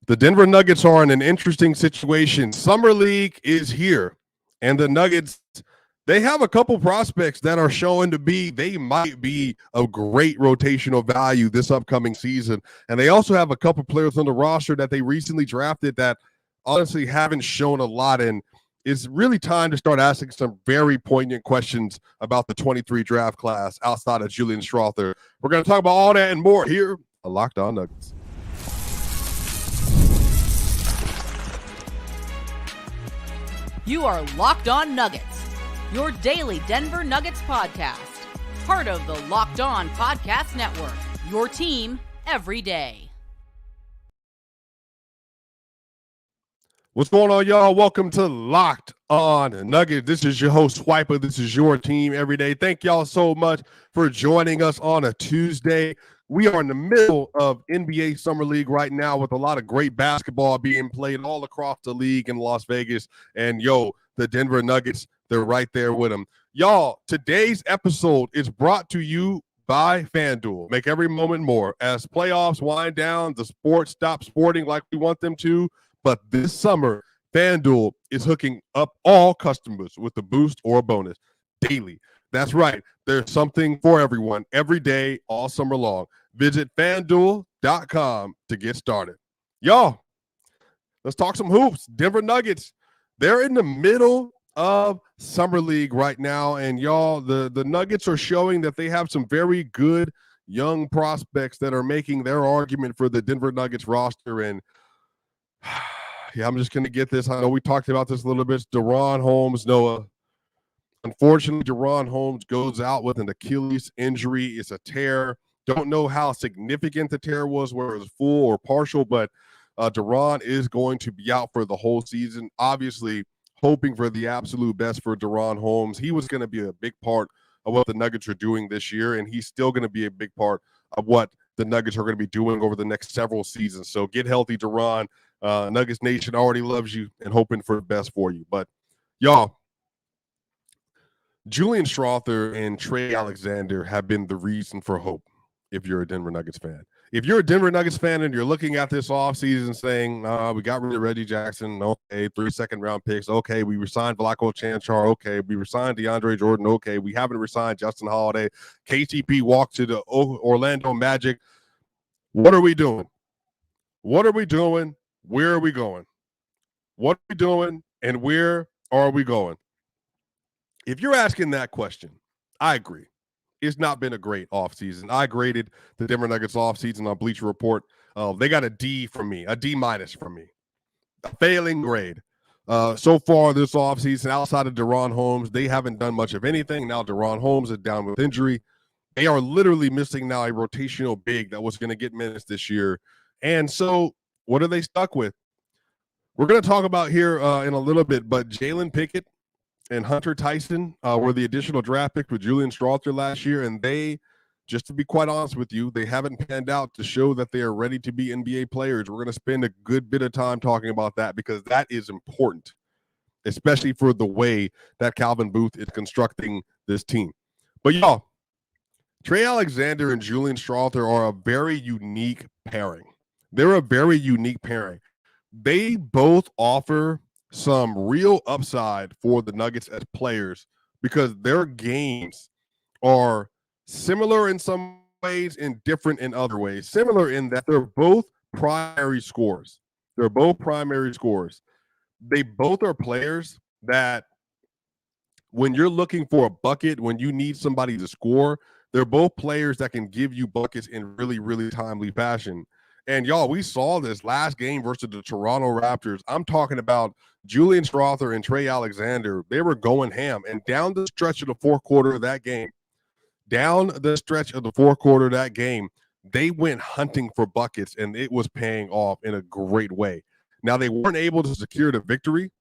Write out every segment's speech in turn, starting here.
The Denver Nuggets are in an interesting situation. Summer League is here, and the Nuggets, they have a couple prospects that are showing to be, they might be of great rotational value this upcoming season. And they also have a couple players on the roster that they recently drafted that honestly haven't shown a lot. And it's really time to start asking some very poignant questions about the 23 draft class outside of Julian Strawther. We're going to talk about all that and more here on Locked On Nuggets. You are Locked On Nuggets, your daily Denver Nuggets podcast. Part of the Locked On Podcast Network, your team every day. What's going on, y'all? Welcome to Locked On Nuggets. This is your host, Swiper. This is your team every day. Thank y'all so much for joining us on a Tuesday. We are in the middle of NBA Summer League right now with a lot of great basketball being played all across the league in Las Vegas. And, the Denver Nuggets, they're right there with them. Y'all, today's episode is brought to you by FanDuel. Make every moment more. As playoffs wind down, the sports stop sporting like we want them to. But this summer, FanDuel is hooking up all customers with a boost or a bonus daily. That's right. There's something for everyone every day, all summer long. Visit FanDuel.com to get started. Y'all, let's talk some hoops. Denver Nuggets, they're in the middle of Summer League right now. And y'all, the Nuggets are showing that they have some very good young prospects that are making their argument for the Denver Nuggets roster. And yeah, I'm just going to get this. I know we talked about this a little bit. DaRon Holmes, Noah. Unfortunately, DaRon Holmes goes out with an Achilles injury. It's a tear. Don't know how significant the tear was, whether it was full or partial, but DaRon is going to be out for the whole season. Obviously, hoping for the absolute best for DaRon Holmes. He was going to be a big part of what the Nuggets are doing this year, and he's still going to be a big part of what the Nuggets are going to be doing over the next several seasons. So get healthy, DaRon. Nuggets Nation already loves you and hoping for the best for you. But, y'all, Julian Strawther and Trey Alexander have been the reason for hope if you're a Denver Nuggets fan. If you're a Denver Nuggets fan and you're looking at this offseason saying, we got rid of Reggie Jackson, okay, 3 second-round picks, okay, we resigned Vlatko Cancar, okay, we resigned DeAndre Jordan, okay, we haven't resigned Justin Holiday, KCP walked to the Orlando Magic. What are we doing? What are we doing? Where are we going? What are we doing and where are we going? If you're asking that question, I agree. It's not been a great offseason. I graded the Denver Nuggets offseason on Bleacher Report. They got a D from me, a D- from me, a failing grade. So far this offseason, outside of DaRon Holmes, they haven't done much of anything. Now DaRon Holmes is down with injury. They are literally missing now a rotational big that was going to get minutes this year. And so what are they stuck with? We're going to talk about here in a little bit, but Jalen Pickett and Hunter Tyson were the additional draft pick with Julian Strawther last year, and they, just to be quite honest with you, they haven't panned out to show that they are ready to be NBA players. We're going to spend a good bit of time talking about that because that is important, especially for the way that Calvin Booth is constructing this team. But y'all, Trey Alexander and Julian Strawther are a very unique pairing. They're a very unique pairing. They both offer some real upside for the Nuggets as players because their games are similar in some ways and different in other ways. Similar in that they're both primary scorers. They're both primary scorers. They both are players that when you're looking for a bucket, when you need somebody to score, they're both players that can give you buckets in really, really timely fashion. And, y'all, we saw this last game versus the Toronto Raptors. I'm talking about Julian Strawther and Trey Alexander. They were going ham. And down the stretch of the fourth quarter of that game, they went hunting for buckets, and it was paying off in a great way. Now, they weren't able to secure the victory.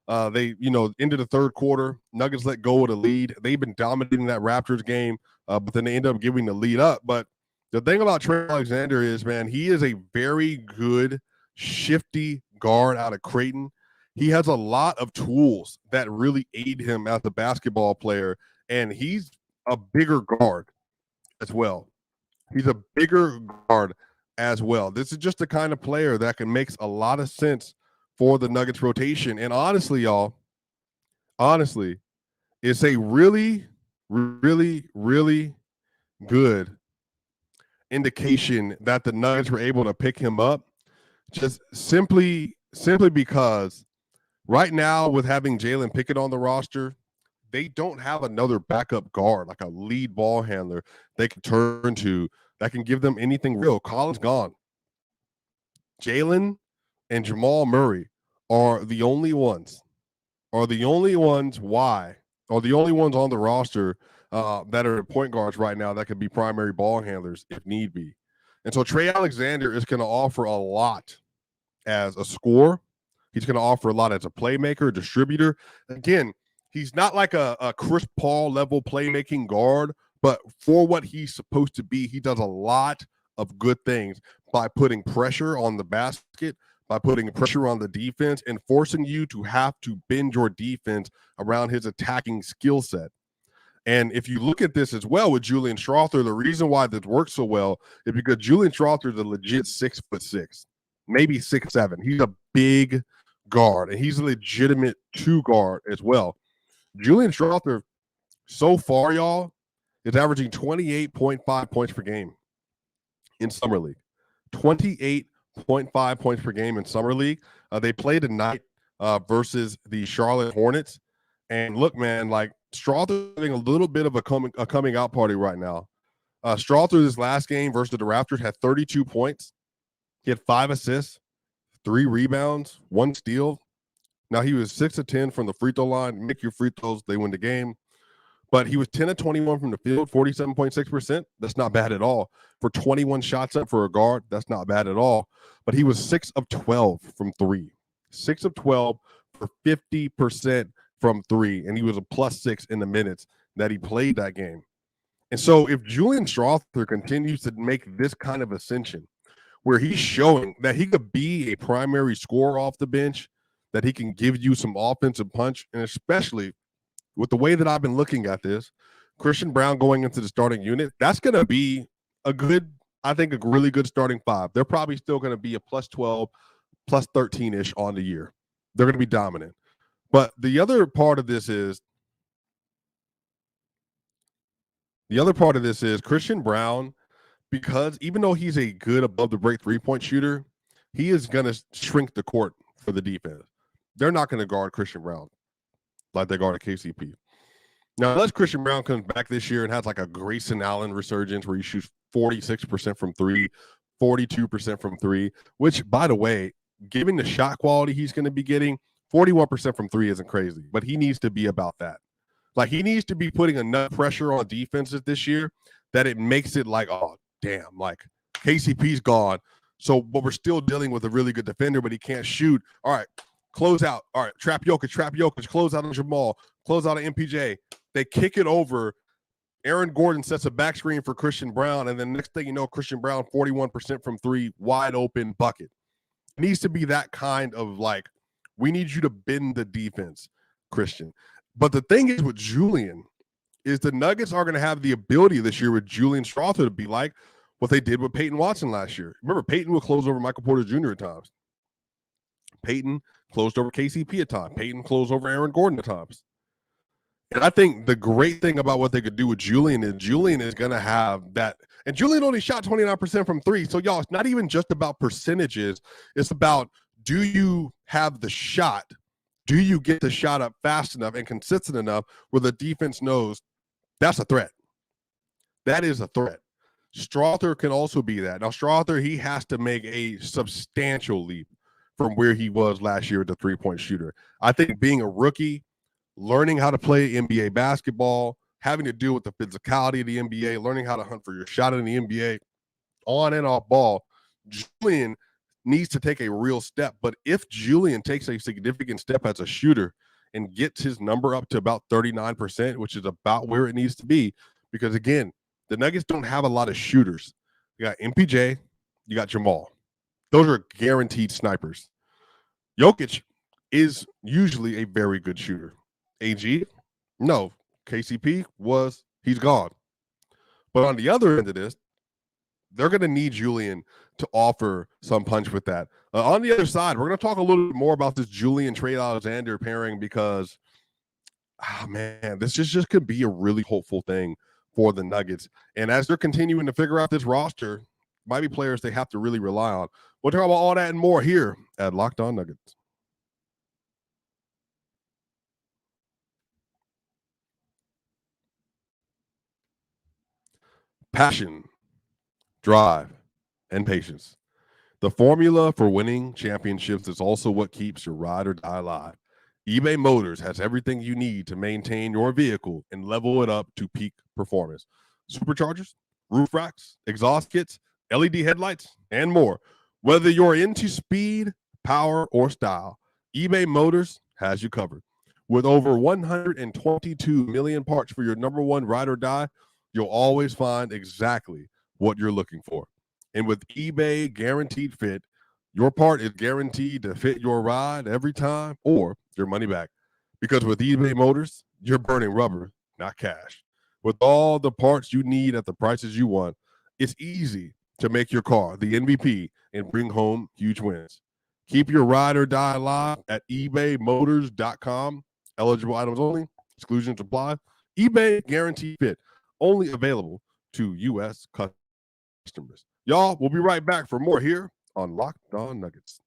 Into the third quarter, Nuggets let go of the lead. They've been dominating that Raptors game, but then they end up giving the lead up. But the thing about Trey Alexander is, man, he is a very good, shifty guard out of Creighton. He has a lot of tools that really aid him as a basketball player, and he's a bigger guard as well. He's a bigger guard as well. This is just the kind of player that makes a lot of sense for the Nuggets rotation. And honestly, y'all, it's a really, really, really good indication that the Nuggets were able to pick him up just simply because right now with having Jalen Pickett on the roster, they don't have another backup guard, like a lead ball handler they can turn to that can give them anything real. Colin's gone. Jalen and Jamal Murray are the only ones on the roster that are point guards right now that could be primary ball handlers if need be. And so Trey Alexander is going to offer a lot as a scorer. He's going to offer a lot as a playmaker, distributor. Again, he's not like a Chris Paul level playmaking guard, but for what he's supposed to be, he does a lot of good things by putting pressure on the basket, by putting pressure on the defense, and forcing you to have to bend your defense around his attacking skill set. And if you look at this as well with Julian Strawther, the reason why this works so well is because Julian Strawther is a legit 6'6", maybe 6'7". He's a big guard, and he's a legitimate 2 guard as well. Julian Strawther, so far, y'all, is averaging 28.5 points per game in Summer League. 28.5 points per game in Summer League. They played tonight versus the Charlotte Hornets. And look, man, like Strawther having a little bit of a coming out party right now. Strawther this last game versus the Raptors had 32 points. He had 5 assists, 3 rebounds, 1 steal. Now he was 6 of 10 from the free throw line. Make your free throws, they win the game. But he was 10 of 21 from the field, 47.6%. That's not bad at all. For 21 shots up for a guard, that's not bad at all. But he was 6 of 12 from 3. 6 of 12 for 50% from 3. And he was a +6 in the minutes that he played that game. And so if Julian Strawther continues to make this kind of ascension, where he's showing that he could be a primary scorer off the bench, that he can give you some offensive punch, and especially with the way that I've been looking at this, Christian Braun going into the starting unit, that's going to be a really good starting 5. They're probably still going to be a +12, +13-ish on the year. They're going to be dominant. But the other part of this is Christian Braun, because even though he's a good above the break 3-point shooter, he is going to shrink the court for the defense. They're not going to guard Christian Braun like they guarded KCP. Now, unless Christian Braun comes back this year and has like a Grayson Allen resurgence where he shoots 46% from 3, 42% from 3, which, by the way, given the shot quality he's going to be getting, 41% from 3 isn't crazy, but he needs to be about that. Like, he needs to be putting enough pressure on defenses this year that it makes it like, oh, damn, like KCP's gone. So, but we're still dealing with a really good defender, but he can't shoot. All right, close out. All right, trap Jokic, close out on Jamal, close out on MPJ. They kick it over. Aaron Gordon sets a back screen for Christian Braun, and then next thing you know, Christian Braun, 41% from 3, wide open bucket. It needs to be that kind of like, we need you to bend the defense, Christian. But the thing is with Julian is the Nuggets are going to have the ability this year with Julian Strawther to be like what they did with Peyton Watson last year. Remember, Peyton would close over Michael Porter Jr. at times. Peyton closed over KCP at times. Peyton closed over Aaron Gordon at times. And I think the great thing about what they could do with Julian is going to have that. And Julian only shot 29% from 3. So, y'all, it's not even just about percentages. It's about, do you have the shot? Do you get the shot up fast enough and consistent enough where the defense knows that's a threat? That is a threat. Strawther can also be that. Now, Strawther, he has to make a substantial leap from where he was last year at the 3-point shooter. I think being a rookie, learning how to play NBA basketball, having to deal with the physicality of the NBA, learning how to hunt for your shot in the NBA, on and off ball, Julian needs to take a real step. But if Julian takes a significant step as a shooter and gets his number up to about 39%, which is about where it needs to be, because, again, the Nuggets don't have a lot of shooters. You got MPJ, you got Jamal. Those are guaranteed snipers. Jokic is usually a very good shooter. AG, no. KCP he's gone. But on the other end of this, they're going to need Julian to offer some punch with that. On the other side, we're going to talk a little bit more about this Julian Trey Alexander pairing because, man, this just could be a really hopeful thing for the Nuggets. And as they're continuing to figure out this roster, might be players they have to really rely on. We'll talk about all that and more here at Locked On Nuggets. Passion, drive, and patience. The formula for winning championships is also what keeps your ride or die alive. eBay Motors has everything you need to maintain your vehicle and level it up to peak performance. Superchargers, roof racks, exhaust kits, LED headlights, and more. Whether you're into speed, power, or style, eBay Motors has you covered. With over 122 million parts for your number one ride or die, you'll always find exactly what you're looking for. And with eBay Guaranteed Fit, your part is guaranteed to fit your ride every time or your money back. Because with eBay Motors, you're burning rubber, not cash. With all the parts you need at the prices you want, it's easy to make your car the MVP and bring home huge wins. Keep your ride or die alive at ebaymotors.com. Eligible items only. Exclusions apply. eBay Guaranteed Fit. Only available to U.S. customers. Y'all, we'll be right back for more here on Locked On Nuggets.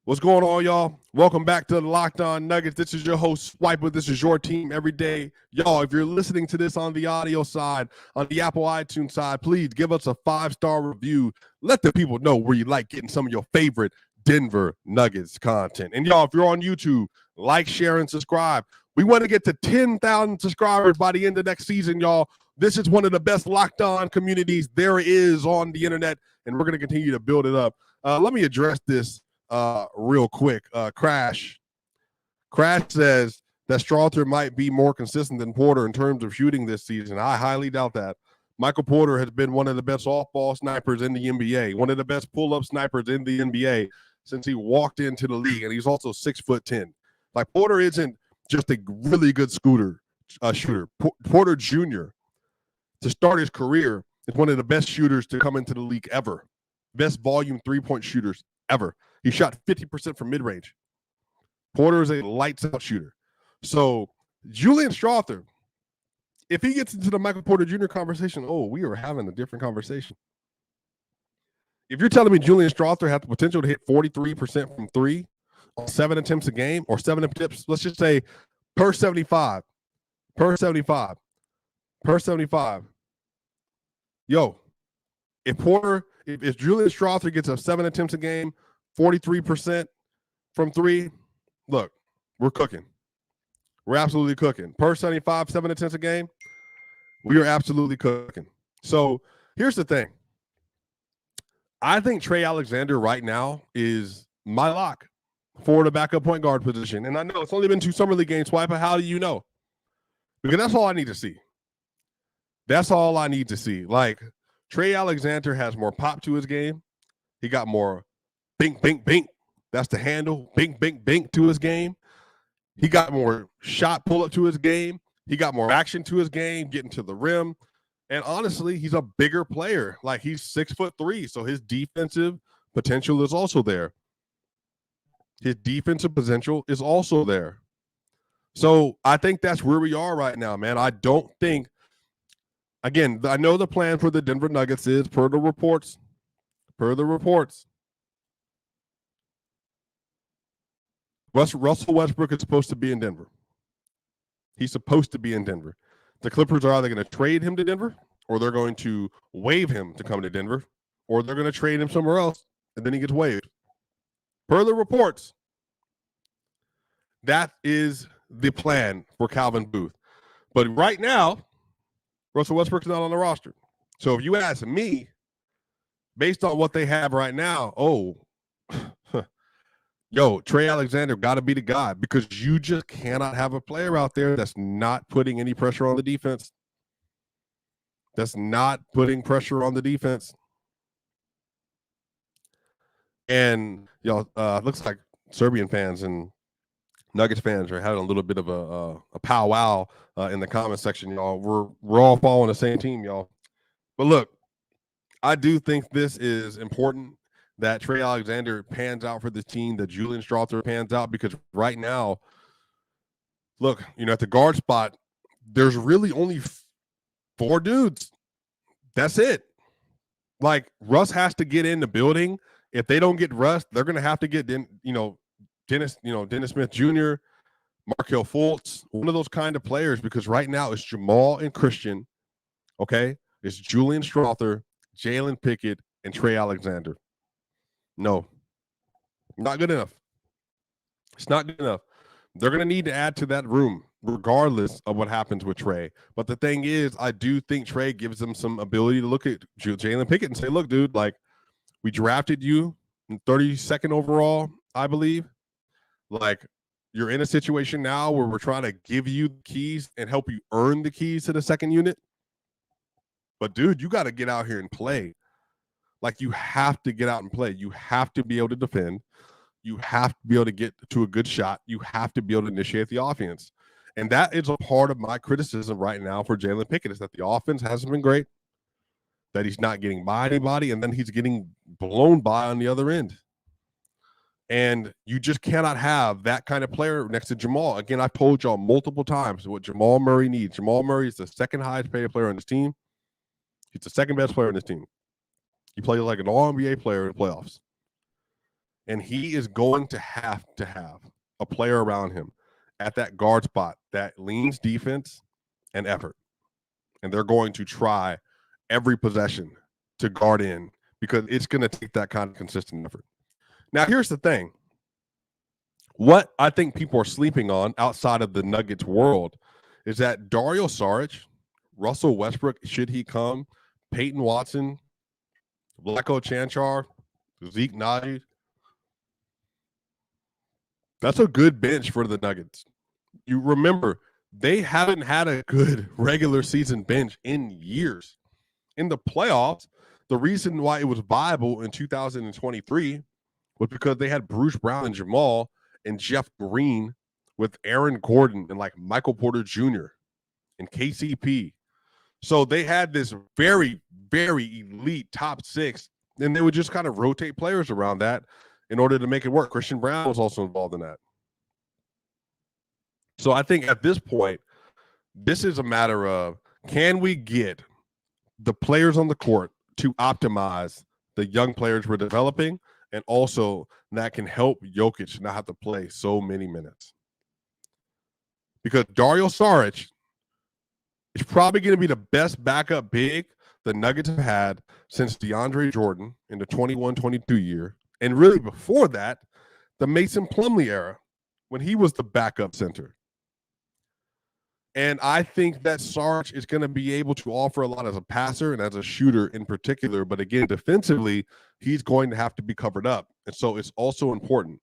What's going on, y'all? Welcome back to the Locked On Nuggets. This is your host, Swiper. This is your team every day. Y'all, if you're listening to this on the audio side, on the Apple iTunes side, please give us a 5-star review. Let the people know where you like getting some of your favorite Denver Nuggets content. And y'all, if you're on YouTube, like, share, and subscribe. We want to get to 10,000 subscribers by the end of next season, y'all. This is one of the best Locked On communities there is on the internet, and we're going to continue to build it up. Let me address this real quick. Crash says that Strawther might be more consistent than Porter in terms of shooting this season. I highly doubt that. Michael Porter has been one of the best off-ball snipers in the NBA, one of the best pull-up snipers in the NBA since he walked into the league, and he's also 6'10". Like, Porter isn't just a really good shooter. Porter Jr., to start his career, is one of the best shooters to come into the league ever. Best volume three-point shooters ever. He shot 50% from mid-range. Porter is a lights-out shooter. So Julian Strawther, if he gets into the Michael Porter Jr. conversation, we are having a different conversation. If you're telling me Julian Strawther has the potential to hit 43% from three on 7 attempts a game, or 7 attempts, let's just say per 75. Yo, if Julian Strawther gets up 7 attempts a game, 43% from three, look, we're cooking. We're absolutely cooking. Per 75, 7 attempts a game, we are absolutely cooking. So here's the thing. I think Trey Alexander right now is my lock for the backup point guard position. And I know it's only been 2 summer league games, Swiper. How do you know? Because that's all I need to see. That's all I need to see. Like, Trey Alexander has more pop to his game. He got more bink, bink, bink. That's the handle. Bink, bink, bink to his game. He got more shot pull-up to his game. He got more action to his game, getting to the rim. And honestly, he's a bigger player. Like, he's 6'3", so his defensive potential is also there. His defensive potential is also there. So I think that's where we are right now, man. I don't think, again, I know the plan for the Denver Nuggets is, per the reports, Russell Westbrook is supposed to be in Denver. He's supposed to be in Denver. The Clippers are either going to trade him to Denver, or they're going to waive him to come to Denver, or they're going to trade him somewhere else, and then he gets waived. Per the reports, that is the plan for Calvin Booth. But right now, Russell Westbrook's not on the roster. So if you ask me, based on what they have right now, Trey Alexander got to be the guy, because you just cannot have a player out there that's not putting any pressure on the defense. And, looks like Serbian fans in Nuggets fans are having a little bit of a powwow in the comment section, y'all. We're all following the same team, y'all. But look, I do think this is important that Trey Alexander pans out for this team, that Julian Strawther pans out, because right now, look, at the guard spot, there's really only 4 dudes. That's it. Like, Russ has to get in the building. If they don't get Russ, they're going to have to get Dennis Smith Jr., Markelle Fultz, one of those kind of players, because right now it's Jamal and Christian, okay? It's Julian Strawther, Jalen, Pickett, and Trey Alexander. No, not good enough. It's not good enough. They're going to need to add to that room regardless of what happens with Trey. But the thing is, I do think Trey gives them some ability to look at Jalen Pickett and say, look, dude, like, we drafted you in 32nd overall, I believe. Like, you're in a situation now where we're trying to give you the keys and help you earn the keys to the second unit. But, dude, you got to get out here and play. Like, you have to get out and play. You have to be able to defend. You have to be able to get to a good shot. You have to be able to initiate the offense. And that is a part of my criticism right now for Jalen Pickett, is that the offense hasn't been great, that he's not getting by anybody, and then he's getting blown by on the other end. And you just cannot have that kind of player next to Jamal. Again, I've told y'all multiple times what Jamal Murray needs. Jamal Murray is the second highest paid player on this team. He's the second best player on this team. He plays like an all-NBA player in the playoffs. And he is going to have a player around him at that guard spot that leans defense and effort. And they're going to try every possession to guard in, because it's going to take that kind of consistent effort. Now, here's the thing. What I think people are sleeping on outside of the Nuggets world is that Dario Saric, Russell Westbrook, should he come, Peyton Watson, Vlatko Cancar, Zeke, Naji. That's a good bench for the Nuggets. You remember, they haven't had a good regular season bench in years. In the playoffs, the reason why it was viable in 2023 was because they had Bruce Brown and Jamal and Jeff Green with Aaron Gordon and like Michael Porter Jr. and KCP. So they had this very, very elite top 6, and they would just kind of rotate players around that in order to make it work. Christian Brown was also involved in that. So I think at this point, this is a matter of, can we get the players on the court to optimize the young players we're developing, and also that can help Jokic not have to play so many minutes. Because Dario Saric is probably going to be the best backup big the Nuggets have had since DeAndre Jordan in the 21-22 year. And really before that, the Mason Plumlee era, when he was the backup center. And I think that Saric is going to be able to offer a lot as a passer and as a shooter in particular. But again, defensively, he's going to have to be covered up. And so it's also important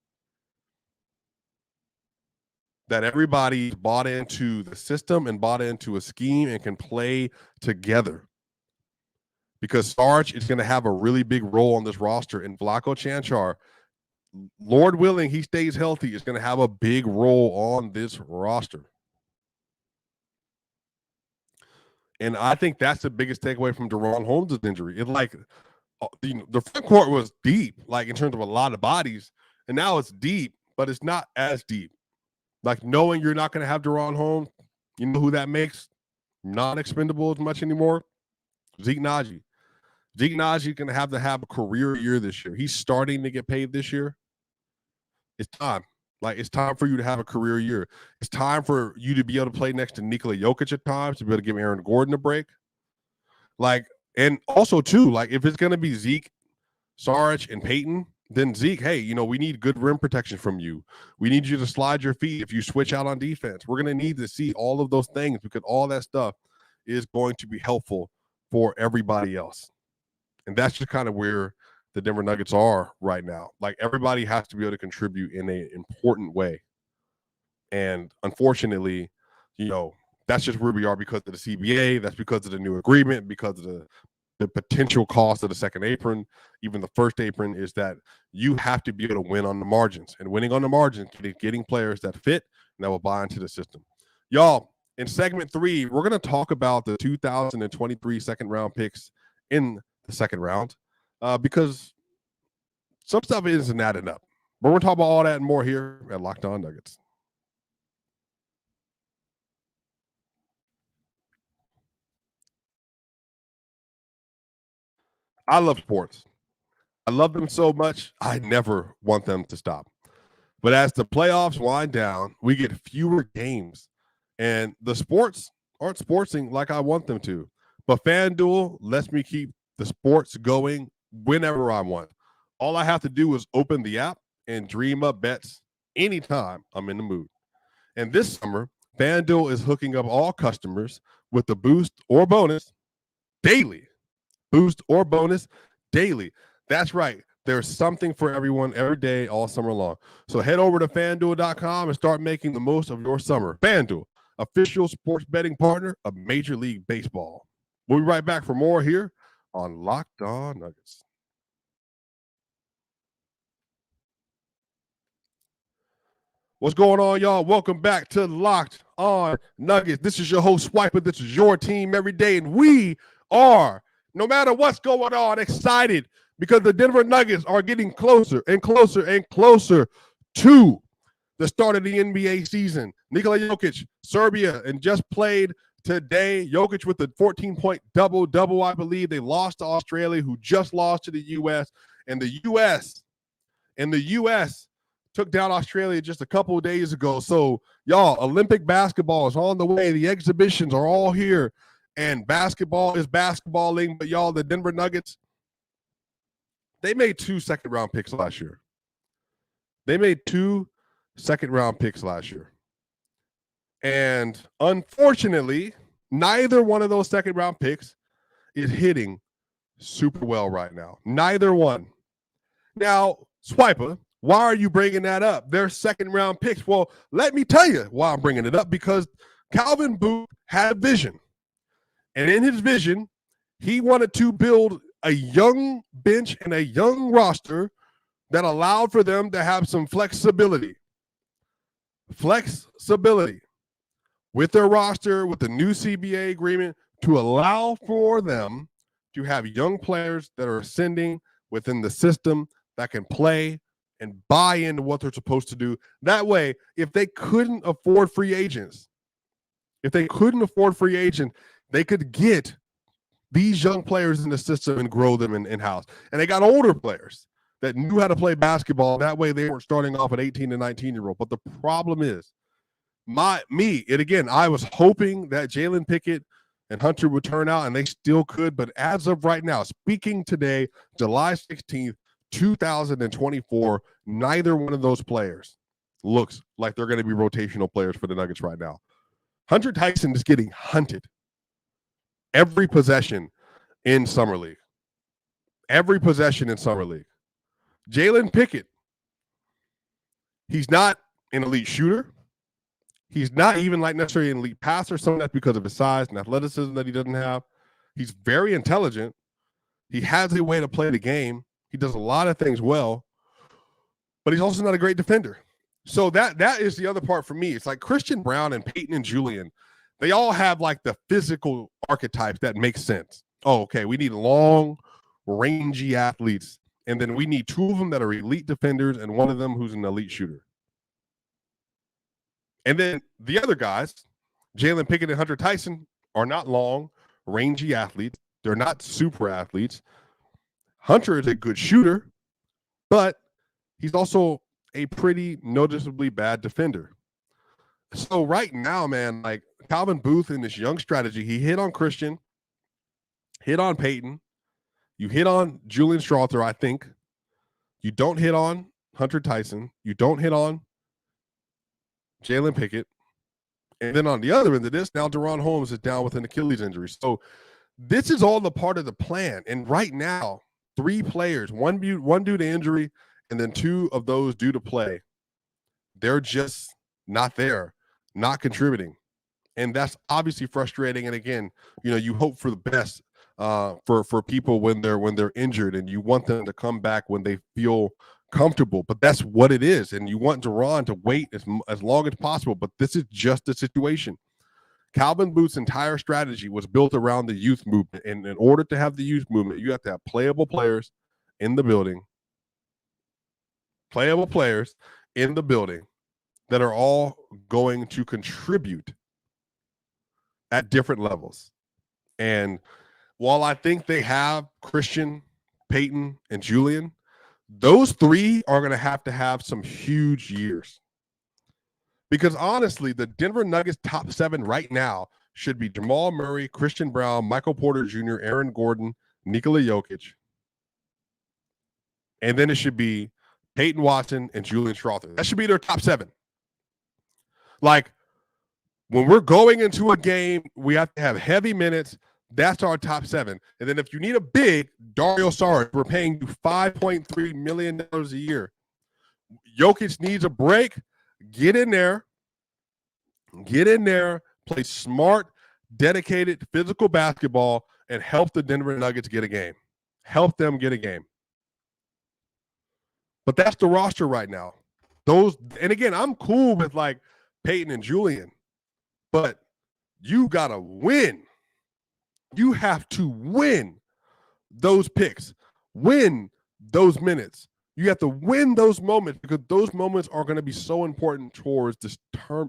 that everybody bought into the system and bought into a scheme and can play together. Because Saric is going to have a really big role on this roster. And Vlatko Cancar, Lord willing, he stays healthy, is going to have a big role on this roster. And I think that's the biggest takeaway from De'Ron Holmes' injury. It's like, the front court was deep, like in terms of a lot of bodies, and now it's deep, but it's not as deep. Like, knowing you're not going to have De'Ron Holmes, you know who that makes non-expendable as much anymore? Zeke Naji. Zeke Naji is going to have a career year this year. He's starting to get paid this year. It's time. Like, it's time for you to have a career year. It's time for you to be able to play next to Nikola Jokic at times, to be able to give Aaron Gordon a break. Like, and also, too, like, if it's going to be Zeke, Saric, and Peyton, then Zeke, hey, we need good rim protection from you. We need you to slide your feet if you switch out on defense. We're going to need to see all of those things, because all that stuff is going to be helpful for everybody else. And that's just kind of where the Denver Nuggets are right now. Like, everybody has to be able to contribute in an important way. And unfortunately, that's just where we are because of the CBA. That's because of the new agreement, because of the the potential cost of the second apron, even the first apron, is that you have to be able to win on the margins. And winning on the margins, getting players that fit and that will buy into the system. Y'all, in segment 3, we're going to talk about the 2023 second round picks in the second round because some stuff isn't adding up. But we're going to talk about all that and more here at Locked On Nuggets. I love sports. I love them so much, I never want them to stop. But as the playoffs wind down, we get fewer games. And the sports aren't sportsing like I want them to. But FanDuel lets me keep the sports going whenever I want. All I have to do is open the app and dream up bets anytime I'm in the mood. And this summer, FanDuel is hooking up all customers with the boost or bonus daily. Boost or bonus daily. That's right. There's something for everyone every day, all summer long. So head over to FanDuel.com and start making the most of your summer. FanDuel, official sports betting partner of Major League Baseball. We'll be right back for more here on Locked On Nuggets. What's going on, y'all? Welcome back to Locked On Nuggets. This is your host, Swiper. This is your team every day, and we are, no matter what's going on, excited because the Denver Nuggets are getting closer and closer and closer to the start of the NBA season. Nikola Jokic, Serbia, and just played today. Jokic with a 14-point double-double, I believe. They lost to Australia, who just lost to the U.S., and the U.S. took down Australia just a couple of days ago. So, y'all, Olympic basketball is on the way. The exhibitions are all here, and basketball is basketballing. But, y'all, the Denver Nuggets, they made 2 second-round picks last year. And unfortunately, neither one of those second-round picks is hitting super well right now. Neither one. Now, Swiper, why are you bringing that up? They're second-round picks. Well, let me tell you why I'm bringing it up, because Calvin Booth had a vision. And in his vision, he wanted to build a young bench and a young roster that allowed for them to have some flexibility with their roster, with the new CBA agreement, to allow for them to have young players that are ascending within the system that can play and buy into what they're supposed to do. That way, if they couldn't afford free agents, they could get these young players in the system and grow them in-house. And they got older players that knew how to play basketball. That way they weren't starting off at 18 and 19-year-old. But the problem is, I was hoping that Jalen Pickett and Hunter would turn out, and they still could. But as of right now, speaking today, July 16th, 2024, neither one of those players looks like they're going to be rotational players for the Nuggets right now. Hunter Tyson is getting hunted every possession in Summer League. Jalen Pickett, he's not an elite shooter. He's not even like necessarily an elite passer. Some of that's because of his size and athleticism that he doesn't have. He's very intelligent. He has a way to play the game. He does a lot of things well, but he's also not a great defender. So that is the other part for me. It's like Christian Brown and Peyton and Julian, they all have like the physical archetypes that make sense. Oh, okay, we need long, rangy athletes, and then we need 2 of them that are elite defenders and 1 of them who's an elite shooter. And then the other guys, Jalen Pickett and Hunter Tyson, are not long, rangy athletes. They're not super athletes. Hunter is a good shooter, but he's also a pretty noticeably bad defender. So right now, man, like Calvin Booth in this young strategy, he hit on Christian, hit on Peyton, you hit on Julian Strawther, I think. You don't hit on Hunter Tyson. You don't hit on Jalen Pickett. And then on the other end of this, now Deron Holmes is down with an Achilles injury. So this is all the part of the plan. And right now, 3 players, one due to injury, and then 2 of those due to play. They're just not there, not contributing. And that's obviously frustrating. And again, you hope for the best for people when they're injured, and you want them to come back when they feel comfortable. But that's what it is, and you want De'Ron to wait as long as possible. But this is just the situation. Calvin Booth's entire strategy was built around the youth movement, and in order to have the youth movement, you have to have playable players in the building. Playable players in the building that are all going to contribute at different levels. And while I think they have Christian, Peyton, and Julian, those three are going to have some huge years. Because honestly, the Denver Nuggets top 7 right now should be Jamal Murray, Christian Brown, Michael Porter Jr., Aaron Gordon, Nikola Jokic. And then it should be Peyton Watson and Julian Strawther. That should be their top 7. Like, when we're going into a game, we have to have heavy minutes. That's our top 7. And then if you need a big, Dario Saric, we're paying you $5.3 million a year. Jokic needs a break. Get in there, play smart, dedicated, physical basketball, and help the Denver Nuggets get a game. Help them get a game. But that's the roster right now. And again, I'm cool with like Peyton and Julian, but you got to win. You have to win those picks, win those minutes. You have to win those moments, because those moments are going to be so important towards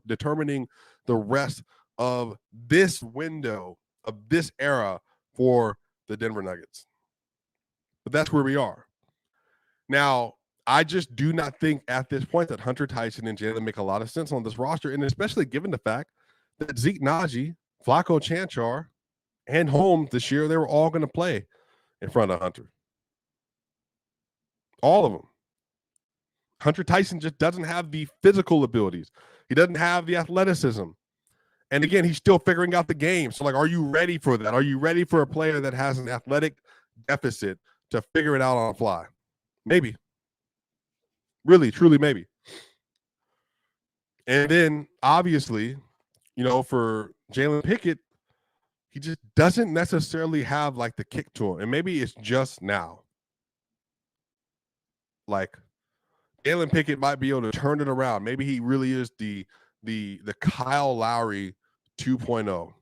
determining the rest of this window, of this era for the Denver Nuggets. But that's where we are. Now, I just do not think at this point that Hunter, Tyson, and Jalen make a lot of sense on this roster, and especially given the fact that Zeke, Naji, Flacco, Chanchar, and Holmes this year, they were all going to play in front of Hunter. All of them. Hunter Tyson just doesn't have the physical abilities. He doesn't have the athleticism. And again, he's still figuring out the game. So, like, are you ready for that? Are you ready for a player that has an athletic deficit to figure it out on the fly? Maybe. Really, truly, maybe. And then, obviously, for Jalen Pickett, he just doesn't necessarily have, like, the kick to him. And maybe it's just now. Like, Jalen Pickett might be able to turn it around. Maybe he really is the Kyle Lowry 2.0,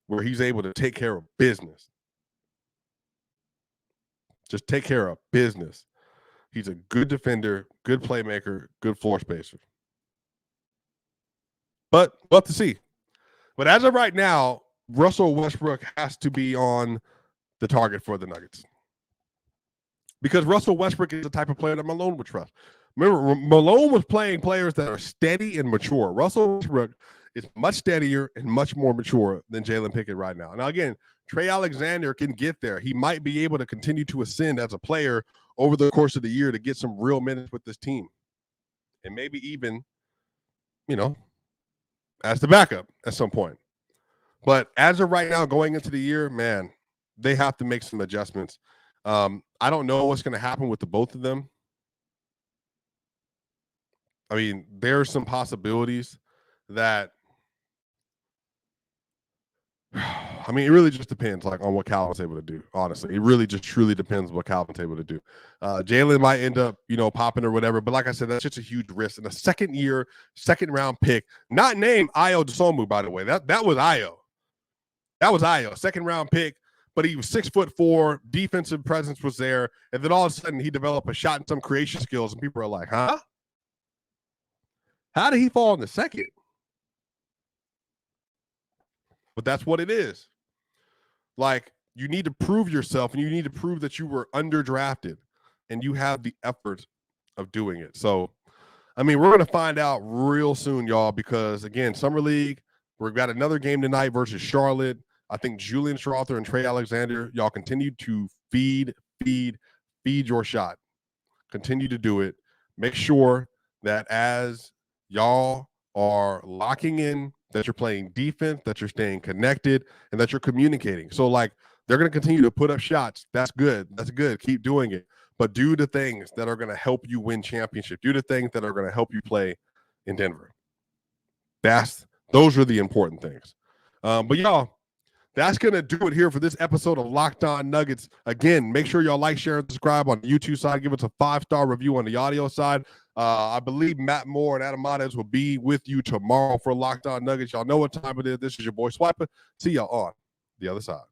where he's able to take care of business. Just take care of business. He's a good defender, good playmaker, good floor spacer. But we'll have to see. But as of right now, Russell Westbrook has to be on the target for the Nuggets. Because Russell Westbrook is the type of player that Malone would trust. Remember, Malone was playing players that are steady and mature. Russell Westbrook is much steadier and much more mature than Jalen Pickett right now. Now, again, Trey Alexander can get there. He might be able to continue to ascend as a player over the course of the year to get some real minutes with this team. And maybe even, as the backup at some point. But as of right now, going into the year, man, they have to make some adjustments. I don't know what's going to happen with the both of them. I mean, there are some possibilities that, it really just depends, like, on what Calvin's able to do, honestly. It really just truly depends what Calvin's able to do. Jalen might end up, popping or whatever, but like I said, that's just a huge risk. And a second-round pick, not named Ayo Dosunmu, by the way. That was Ayo. That was Ayo, second-round pick. But he was 6'4", defensive presence was there, and then all of a sudden he developed a shot and some creation skills, and people are like, huh? How did he fall in the second? But that's what it is. Like, you need to prove yourself, and you need to prove that you were underdrafted, and you have the effort of doing it. So, we're going to find out real soon, y'all, because, again, Summer League, we've got another game tonight versus Charlotte. I think Julian Strawther and Trey Alexander, y'all continue to feed your shot. Continue to do it. Make sure that as y'all are locking in, that you're playing defense, that you're staying connected, and that you're communicating. So, like, they're going to continue to put up shots. That's good. That's good. Keep doing it. But do the things that are going to help you win championship. Do the things that are going to help you play in Denver. Those are the important things. But y'all, That's going to do it here for this episode of Locked On Nuggets. Again, make sure y'all like, share, and subscribe on the YouTube side. Give us a 5-star review on the audio side. I believe Matt Moore and Adam Montes will be with you tomorrow for Locked On Nuggets. Y'all know what time it is. This is your boy Swiper. See y'all on the other side.